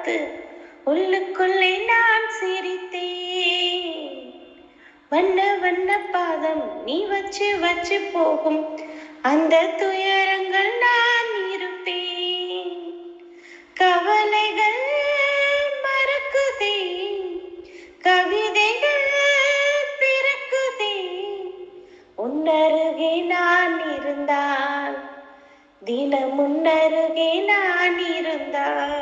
பார்த்து உள்ளுக்குள்ளே நான் சிரித்தேன். வண்ண வண்ண பாதம் நீ வச்சு வச்சு போகும் அந்த துயரங்கள் நான் இருப்பேன். கவலைகள் மறக்குதே, கவிதைகள் பிறக்குதே, உன்னருகே நான் இருந்தால், தினம் உன்னருகே நான் இருந்தால்.